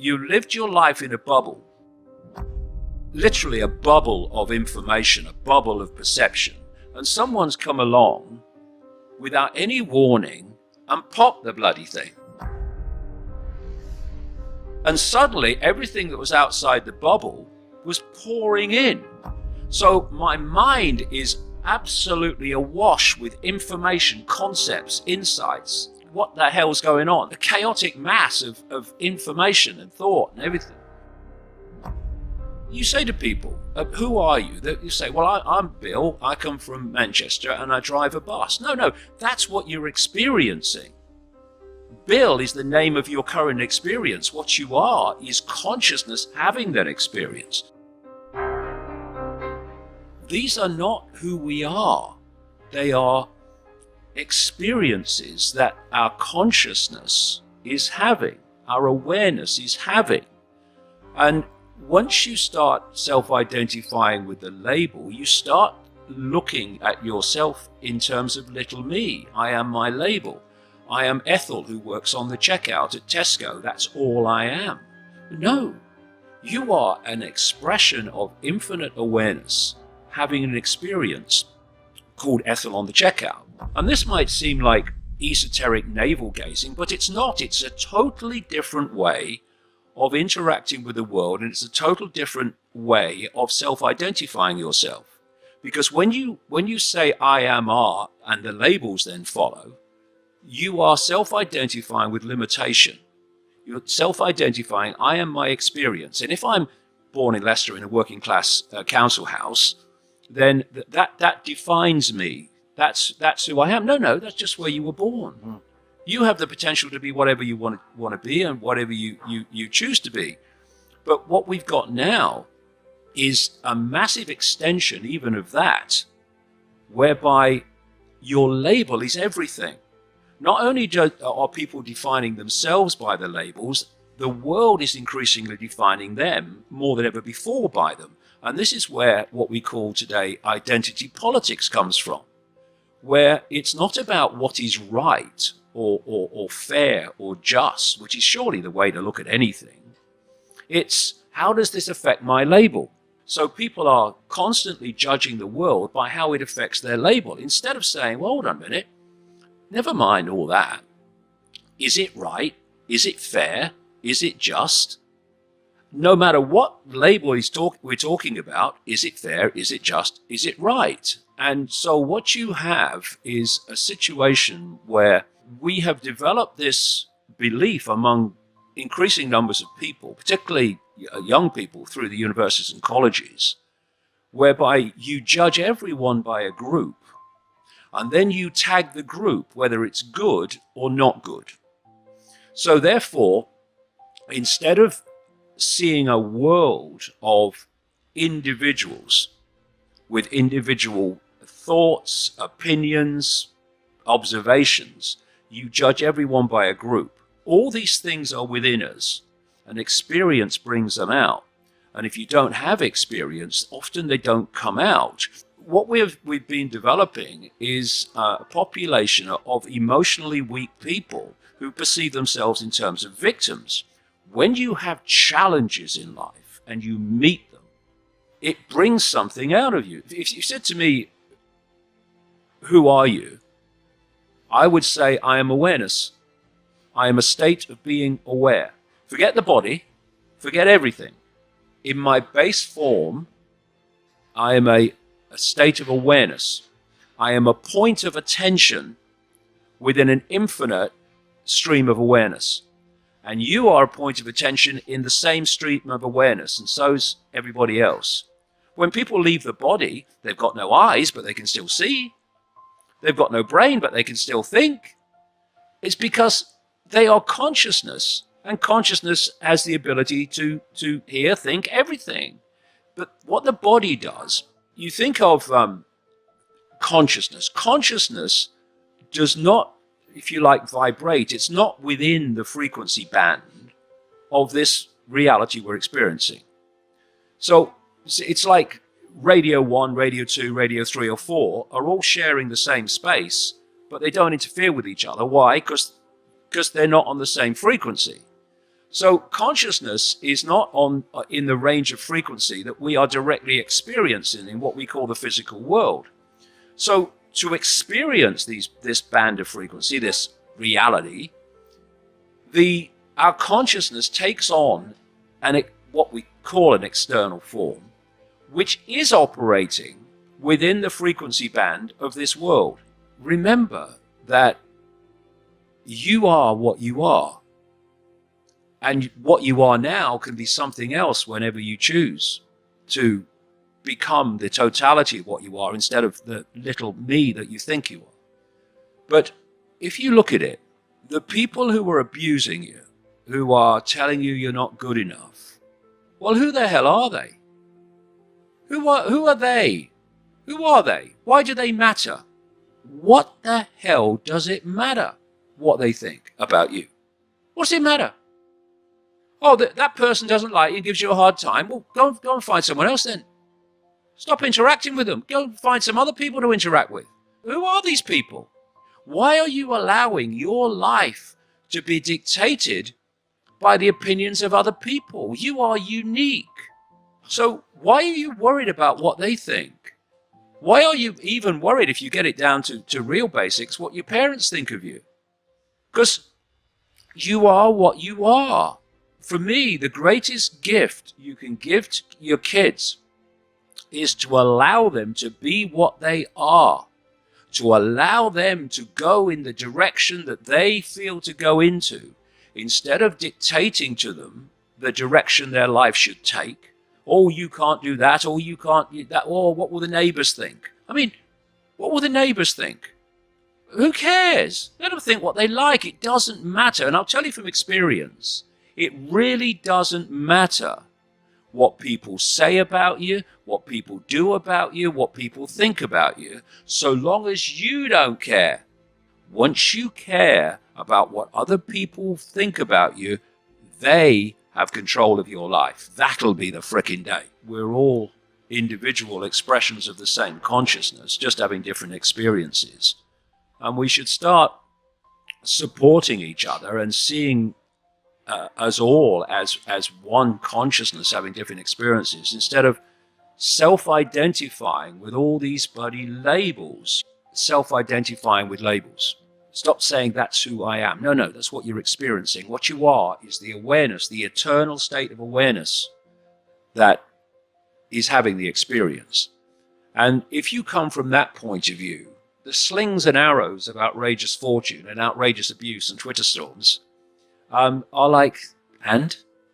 you lived your life in a bubble, literally a bubble of information, a bubble of perception, and someone's come along without any warning and popped the bloody thing. And suddenly everything that was outside the bubble was pouring in. So my mind is absolutely awash with information, concepts, insights. What the hell's going on? A chaotic mass of information and thought and everything. You say to people, who are you? You say, well, I'm Bill, I come from Manchester and I drive a bus. No, that's what you're experiencing. Bill is the name of your current experience. What you are is consciousness having that experience. These are not who we are. They are experiences that our consciousness is having, our awareness is having. And once you start self-identifying with the label, you start looking at yourself in terms of little me. I am my label. I am Ethel who works on the checkout at Tesco. That's all I am. No, you are an expression of infinite awareness having an experience called Ethel on the checkout. And this might seem like esoteric navel gazing, but it's not. It's a totally different way of interacting with the world, and it's a total different way of self-identifying yourself. Because when you say I am are, and the labels then follow, you are self-identifying with limitation. You're self-identifying, I am my experience. And if I'm born in Leicester in a working class council house, then that defines me. That's who I am. No, that's just where you were born. You have the potential to be whatever you want to be and whatever you choose to be. But what we've got now is a massive extension even of that, whereby your label is everything. Not only are people defining themselves by the labels, the world is increasingly defining them more than ever before by them. And this is where what we call today identity politics comes from, where it's not about what is right or fair or just, which is surely the way to look at anything. It's how does this affect my label? So people are constantly judging the world by how it affects their label, instead of saying, well, hold on a minute, never mind all that. Is it right? Is it fair? Is it just? No matter what label we're talking about, is it fair? Is it just? Is it right? And so what you have is a situation where we have developed this belief among increasing numbers of people, particularly young people through the universities and colleges, whereby you judge everyone by a group, and then you tag the group, whether it's good or not good. So therefore, instead of seeing a world of individuals with individual thoughts, opinions, observations, you judge everyone by a group. All these things are within us, and experience brings them out. And if you don't have experience, often they don't come out. What we've been developing is a population of emotionally weak people who perceive themselves in terms of victims. When you have challenges in life and you meet them, it brings something out of you. If you said to me, who are you? I would say, I am awareness. I am a state of being aware. Forget the body, forget everything. In my base form, I am a state of awareness. I am a point of attention within an infinite stream of awareness. And you are a point of attention in the same stream of awareness, and so's everybody else. When people leave the body, they've got no eyes, but they can still see. They've got no brain, but they can still think. It's because they are consciousness, and consciousness has the ability to hear, think, everything. But what the body does, you think of consciousness. Consciousness does not, if you like, vibrate. It's not within the frequency band of this reality we're experiencing. So it's like radio 1, radio 2, radio 3 or 4 are all sharing the same space, but they don't interfere with each other. Why? Because they're not on the same frequency. So consciousness is not in the range of frequency that we are directly experiencing in what we call the physical world. So to experience this band of frequency, this reality, our consciousness takes on what we call an external form, which is operating within the frequency band of this world. Remember that you are what you are. And what you are now can be something else whenever you choose to become the totality of what you are instead of the little me that you think you are. But if you look at it, the people who are abusing you, who are telling you you're not good enough, well, who the hell are they? Who are they? Who are they? Why do they matter? What the hell does it matter what they think about you? What does it matter? Oh, that person doesn't like you, gives you a hard time. Well, go and find someone else then. Stop interacting with them. Go and find some other people to interact with. Who are these people? Why are you allowing your life to be dictated by the opinions of other people? You are unique. So why are you worried about what they think? Why are you even worried, if you get it down to real basics, what your parents think of you? Because you are what you are. For me, the greatest gift you can give to your kids is to allow them to be what they are, to allow them to go in the direction that they feel to go into, instead of dictating to them the direction their life should take. Oh, you can't do that, or you can't do that, or what will the neighbors think? I mean, what will the neighbors think? Who cares? Let them think what they like. It doesn't matter. And I'll tell you from experience, it really doesn't matter what people say about you, what people do about you, what people think about you, so long as you don't care. Once you care about what other people think about you, they have control of your life. That'll be the frickin' day. We're all individual expressions of the same consciousness, just having different experiences. And we should start supporting each other and seeing us all as one consciousness having different experiences, instead of self-identifying with all these bloody labels. Self-identifying with labels. Stop saying that's who I am. No, that's what you're experiencing. What you are is the awareness, the eternal state of awareness that is having the experience. And if you come from that point of view, the slings and arrows of outrageous fortune and outrageous abuse and Twitter storms are like,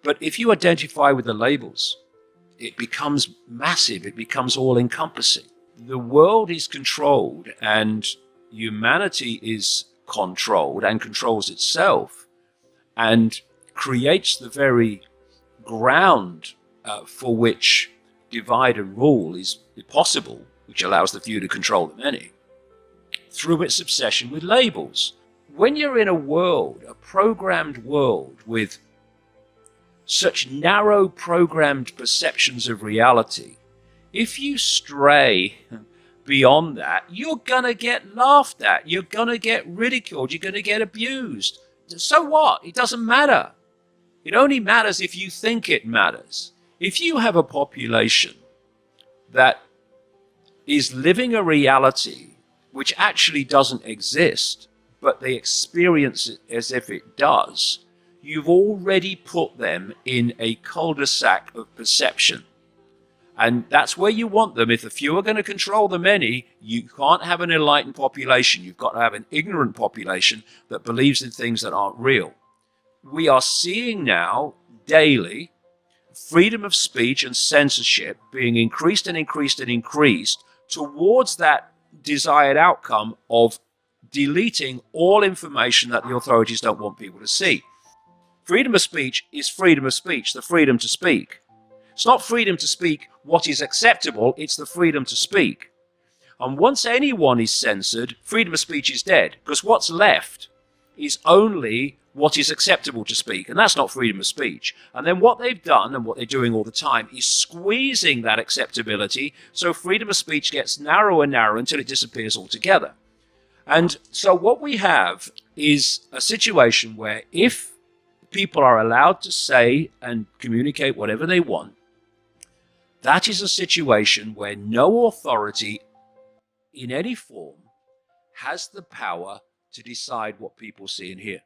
but if you identify with the labels, it becomes massive, it becomes all-encompassing. The world is controlled and humanity is controlled and controls itself and creates the very ground for which divide and rule is possible, which allows the few to control the many, through its obsession with labels. When you're in a world, a programmed world with such narrow programmed perceptions of reality, if you stray beyond that, you're going to get laughed at, you're going to get ridiculed, you're going to get abused. So what? It doesn't matter. It only matters if you think it matters. If you have a population that is living a reality which actually doesn't exist, but they experience it as if it does, you've already put them in a cul-de-sac of perception. And that's where you want them. If the few are going to control the many, you can't have an enlightened population. You've got to have an ignorant population that believes in things that aren't real. We are seeing now, daily, freedom of speech and censorship being increased and increased and increased towards that desired outcome of deleting all information that the authorities don't want people to see. Freedom of speech is freedom of speech, the freedom to speak. It's not freedom to speak what is acceptable, it's the freedom to speak. And once anyone is censored, freedom of speech is dead, because what's left is only what is acceptable to speak, and that's not freedom of speech. And then what they've done, and what they're doing all the time, is squeezing that acceptability, so freedom of speech gets narrower and narrower until it disappears altogether. And so what we have is a situation where if people are allowed to say and communicate whatever they want, that is a situation where no authority in any form has the power to decide what people see and hear.